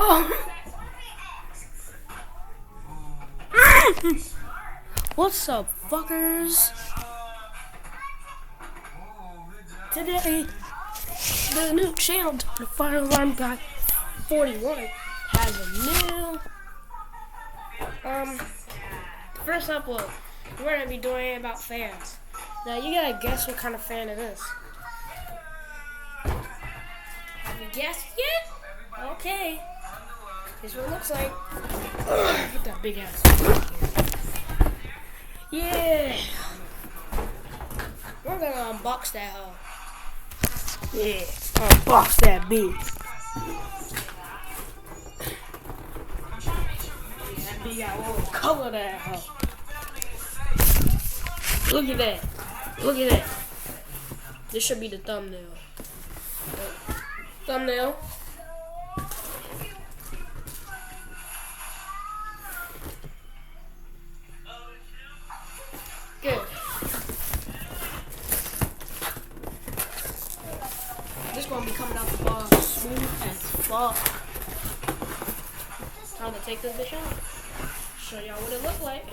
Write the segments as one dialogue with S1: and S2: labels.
S1: Oh. What's up, fuckers? Today, the new channel, the Fire Alarm Guy 41, has a new, first upload. We're gonna be doing about fans. Now, you gotta guess what kind of fan it is. Have you guessed yet? Okay. Here's what it looks like. Get that big ass. Yeah. We're gonna unbox that hoe. Yeah, unbox that bitch. Yeah, that bitch got a little color that hoe. Look at that. Look at that. This should be the thumbnail. Thumbnail. Good. This gonna be coming out the box smooth as fuck. Time to take this bitch out. Show y'all what it look like.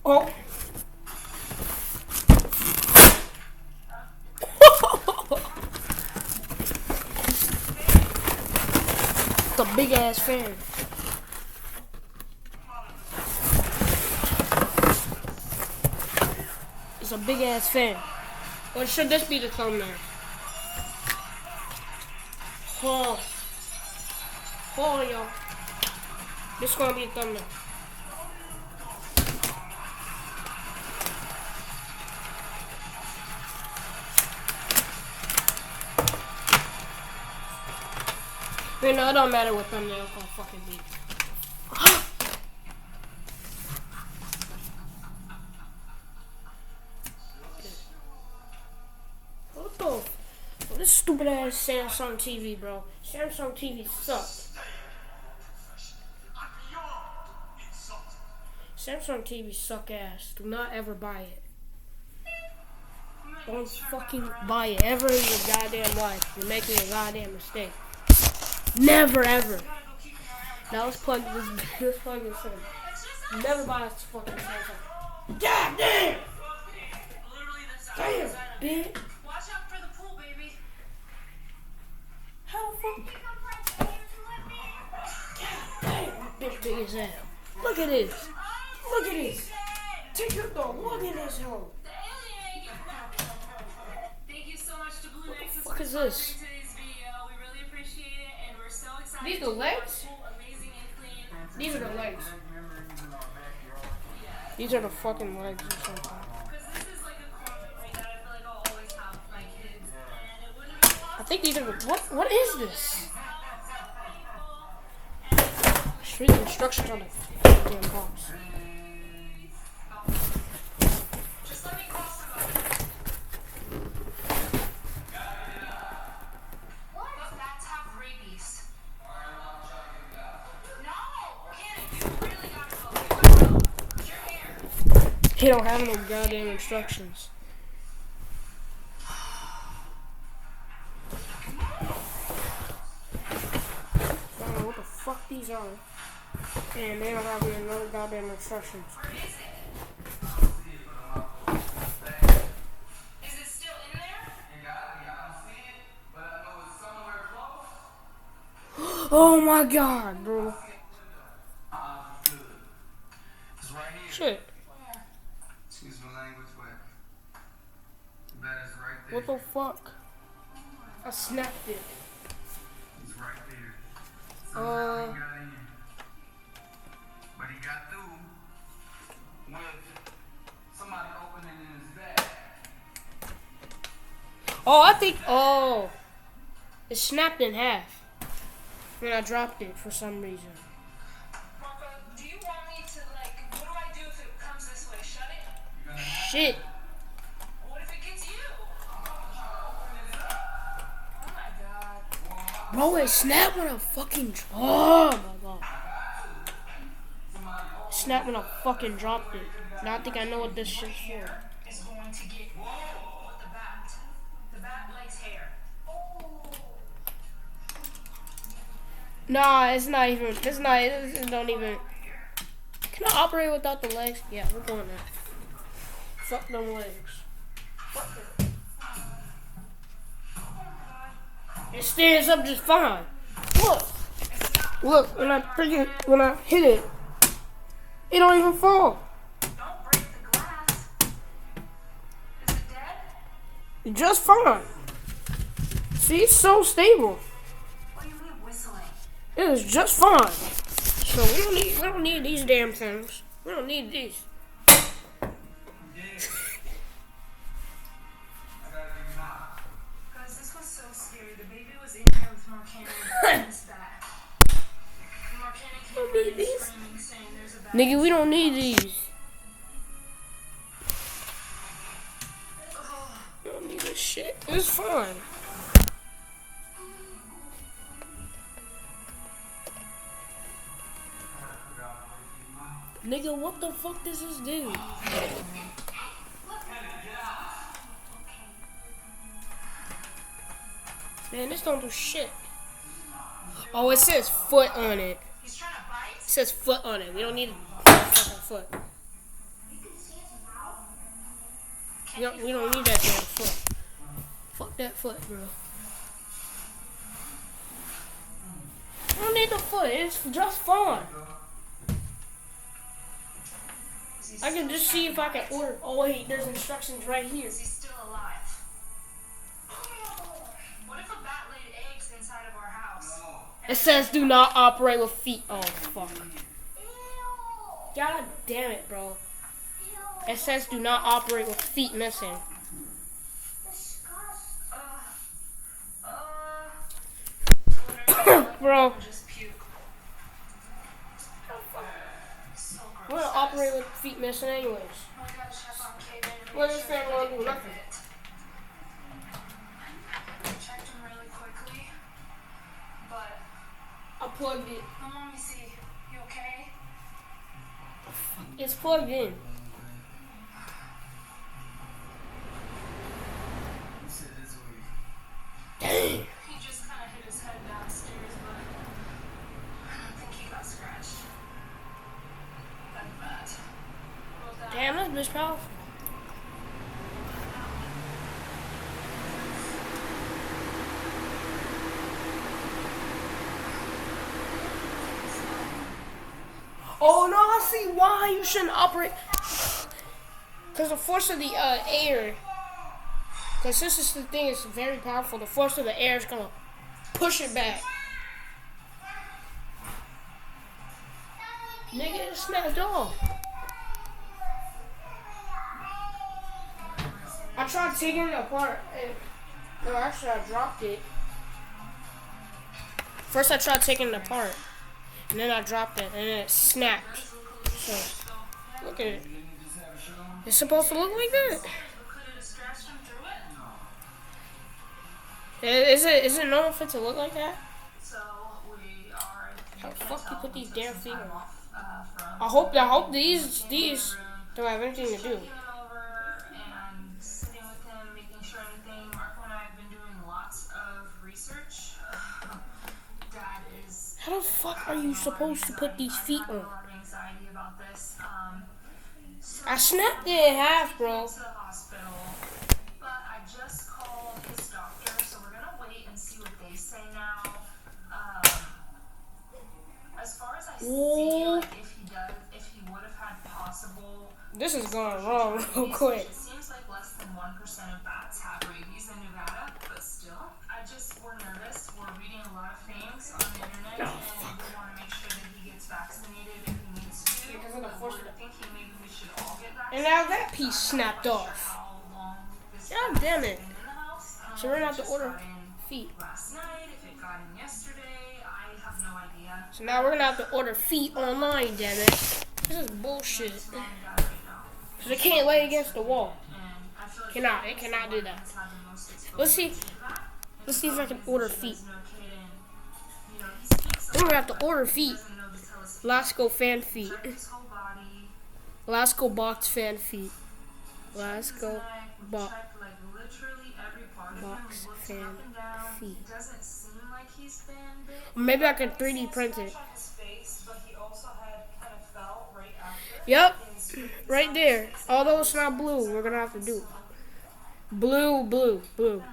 S1: Oh. It's a big ass fan. It's a big ass fan. Or should this be the thumbnail? Oh. Oh, y'all. This is gonna be a thumbnail. You know, it don't matter what thumbnail it's gonna fucking be. What the? Oh, this stupid ass Samsung TV, bro. Samsung TV sucks. Samsung TV suck ass. Do not ever buy it. Don't fucking buy it ever in your goddamn life. You're making a goddamn mistake. Never ever. Now let's plug this. Let's plug this in. Never buy this fucking Samsung. God damn! Damn, bitch.
S2: Watch out for the pool, baby.
S1: How the fuck? God damn, that bitch big as hell. Look at this. Look at this. Take your dog. Look at this hoe.
S2: Thank you so much to Blue
S1: What the
S2: Nexus
S1: fuck is
S2: for
S1: this?
S2: sponsoring today's video. We really appreciate it, and we're so excited.
S1: These the legs?
S2: Amazing and clean.
S1: These are the legs. These are the fucking legs or something.
S2: Because this is like a core memory that I feel like I'll always have with my kids, and it wouldn't be possible.
S1: I think these are the, what is this? Just read the instructions on the damn box.
S2: Just let me cross them out. What? Bats have rabies. No! Kid, you really gotta go. You gotta go. Your hair.
S1: He don't have no goddamn instructions. I don't know what the fuck these are. And they don't have no goddamn instructions.
S2: Is it still in there?
S1: Oh my god, bro. Shit.
S3: Excuse my language, but the bed is right there.
S1: What the fuck? I snapped it.
S3: It's right there. Somehow he got in. But he got through with somebody opening in his bag.
S1: Oh, I think, oh. It snapped in half. And I dropped it for some reason.
S2: Marco, do you want me to, like, what do I do if it comes this way? Shut it?
S1: shit.
S2: What if it gets you? Oh my god.
S1: Bro, it snapped when I fucking oh my god. Snapped when I fucking dropped it. Now I think I know what this shit's for.
S2: Is going to get what the bat. The bat likes hair.
S1: Nah, it's not even. It's not. It don't even. Can I operate without the legs? Yeah, we're doing that. Fuck them legs. Fuck them. It stands up just fine. Look. When I hit it, it don't even fall.
S2: Don't break the glass. Is it dead?
S1: Just fine. See, it's so stable.
S2: What do you mean whistling?
S1: It is just fine. So we don't need these damn things. We don't need these.
S2: Guys, this was so scary. The baby was in here with Marcani and this bat. Marcani
S1: Don't
S2: came
S1: need
S2: in
S1: these.
S2: screaming, saying there's a bat.
S1: Nigga, we don't need these. We don't need this shit. It's fine. Nigga, what the fuck does this do? Man, this don't do shit. Oh, it says foot on it.
S2: He's trying to bite?
S1: It says foot on it. We don't need a fucking foot. We don't need that damn foot. Fuck that foot, bro. I don't need the foot. It's just fine. I can just see if I can order. Oh wait, there's instructions right here.
S2: Is he still alive? What if a bat laid eggs inside of our house?
S1: It says do not operate with feet. Oh fuck. God damn it, bro. It says do not operate with feet missing. Bro,
S2: Just puke. So
S1: we're
S2: gross.
S1: gonna operate with feet missing anyways.
S2: Oh my God, check on Kate and
S1: Well,
S2: make
S1: this
S2: sure
S1: thing
S2: that
S1: won't
S2: he
S1: do
S2: can
S1: nothing.
S2: fit. I checked him really quickly, but
S1: I plugged it.
S2: let me see. You okay?
S1: It's plugged in. Dang.
S2: He just kind of hit his head downstairs, but I don't think he got scratched. That bad. What was that?
S1: Damn, this bitch powerful. Oh no, I see why you shouldn't operate. Because the force of the air. Because this is the thing, it's very powerful. The force of the air is gonna push it back. Nigga, it snapped off. I tried taking it apart. No, actually, I dropped it. First, I tried taking it apart. And then I dropped it. And then it snapped. So, look at it. It's supposed to look like that.
S2: Could it have scratched him through it?
S1: Is it normal for it to look like that?
S2: So we are.
S1: How the fuck you put these damn feet on?
S2: From
S1: I hope these don't have anything to do.
S2: taking him over and sitting with him, making sure anything. Marco and I have been doing lots of research. Dad is.
S1: How the fuck are you supposed to put these feet
S2: having a
S1: on?
S2: lot of anxiety about this. So
S1: I snapped it in half, bro.
S2: to the hospital, but I just called his doctor, so we're gonna wait and see what they say now. As far as I see, like if he would have had possible.
S1: This is going wrong real quick.
S2: It seems like less than 1% of bats have rabies in Nevada, but still, we're nervous. We're reading a lot of things on the internet, and we want to make sure that he gets vaccinated if he needs to.
S1: Because of the force
S2: We're thinking maybe we should all get vaccinated.
S1: And now that piece snapped off.
S2: How long this
S1: God damn it.
S2: been in the house?
S1: So we're gonna have to
S2: Just
S1: order
S2: got in
S1: feet.
S2: last night. If it got in yesterday, I have no idea.
S1: So now we're gonna have to order feet online, damn it. This is bullshit.
S2: Just worrying about it right now.
S1: Because it can't lay against the wall.
S2: And I feel like
S1: It cannot do that.
S2: has had the most exposure
S1: Let's see.
S2: to that.
S1: Let's see if I can order feet.
S2: There's no kid and, you know, he speaks a
S1: We're
S2: lot,
S1: gonna have to
S2: but
S1: order
S2: he
S1: feet.
S2: doesn't know to tell us
S1: Lasko fan feet.
S2: check his whole body.
S1: Lasko box fan feet. Lasko
S2: We
S1: box
S2: checked like literally every part of him.
S1: box
S2: We looked
S1: fan
S2: him up and down.
S1: feet.
S2: He doesn't seem like he's been bit.
S1: Maybe I can 3D print it.
S2: On his face, but he also had kind of fell right after.
S1: Yep, right there. Although it's not blue, we're gonna have to do it. Blue, blue, blue.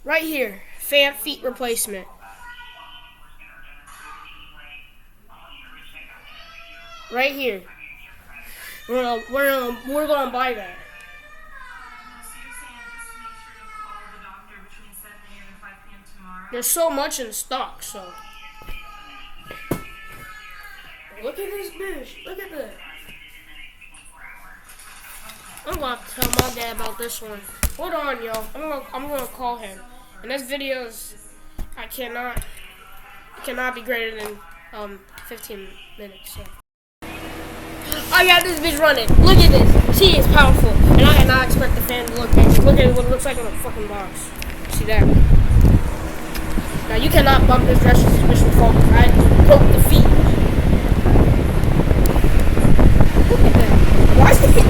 S1: Right here, fan feet replacement. Right here. We're gonna buy that. There's so much in stock, so. Look at this bitch. Look at that. I'm gonna have to tell my dad about this one. Hold on, y'all. I'm gonna call him. And this video is, it cannot be greater than 15 minutes. So. I got this bitch running. Look at this. She is powerful, and I did not expect the fan to look at it. Look at what it looks like on a fucking box. See that? Now you cannot bump this dress transmission forward. I broke the feet. Look at that. Why is the feet?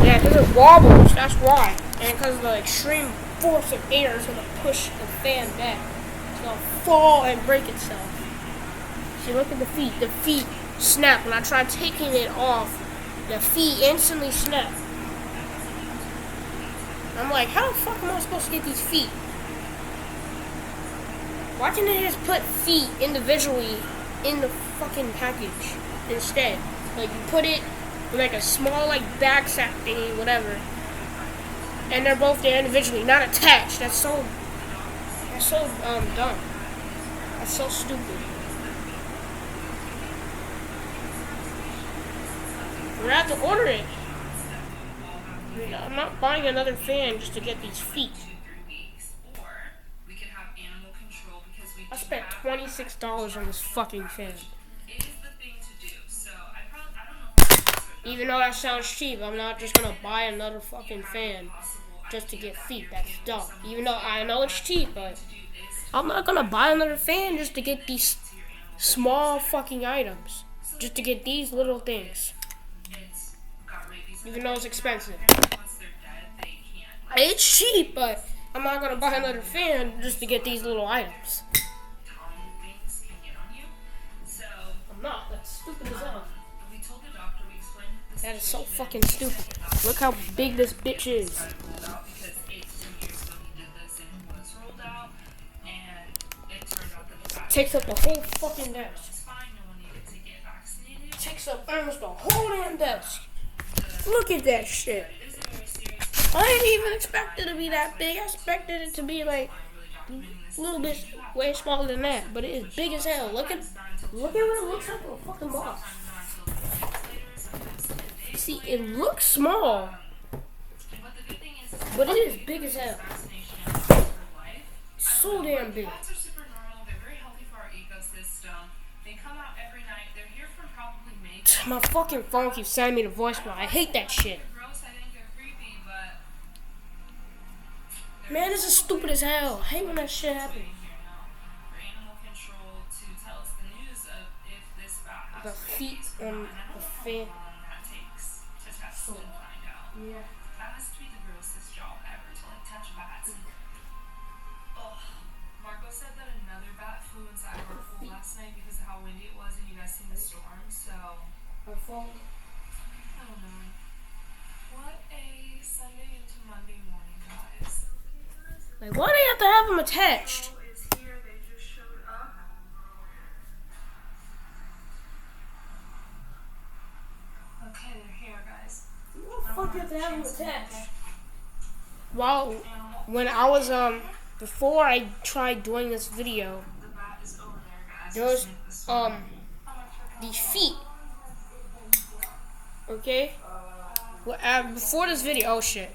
S1: Yeah, because it wobbles. That's why. And because of the extreme force of air, it's gonna push the fan back. It's gonna fall and break itself. See, look at the feet. The feet snap. When I tried taking it off, the feet instantly snap. I'm like, how the fuck am I supposed to get these feet? Why can't they just put feet individually in the fucking package instead? Like, you put it in like a small like bag sack thingy, whatever, and they're both there individually, not attached. That's so dumb. That's so stupid. We're gonna have to order it. I'm not buying another fan just to get these feet. I spent $26 on this fucking fan. Even though that sounds cheap, I'm not just gonna buy another fucking fan just to get feet. That's dumb. Even though I know it's cheap, but I'm not gonna buy another fan just to get these small fucking items. Just to get these little things. Even though it's expensive. It's cheap, but I'm not gonna buy another fan just to get these little items. I'm not. That's stupid as hell. That is so fucking stupid. Look how big this bitch is. Takes up the whole fucking desk. Takes up almost the whole damn desk. Look at that shit. I didn't even expect it to be that big. I expected it to be like a little bit way smaller than that, but it is big as hell. Look at what it looks like on a fucking box. See, it looks small, but it is big as hell. So damn big. My fucking phone keeps sending me the voicemail. I hate that shit. Man, this is stupid as hell. I hate when that shit happens. The feet on the fan. Yeah.
S2: That has to be the grossest job ever to like touch bats. Ugh. Marco said that another bat flew inside our pool last night because of how windy it was and you guys seen the storm, so
S1: My phone.
S2: I don't know. What a Sunday into Monday morning, guys.
S1: Like, why do you have to have them attached?
S2: Is here, they just showed up. Okay, they're here, guys.
S1: Fuck you have to have them attached. Well, when I was before I tried doing this video,
S2: The bat is over there, guys.
S1: there was these feet. Okay. Well, before this video, oh shit.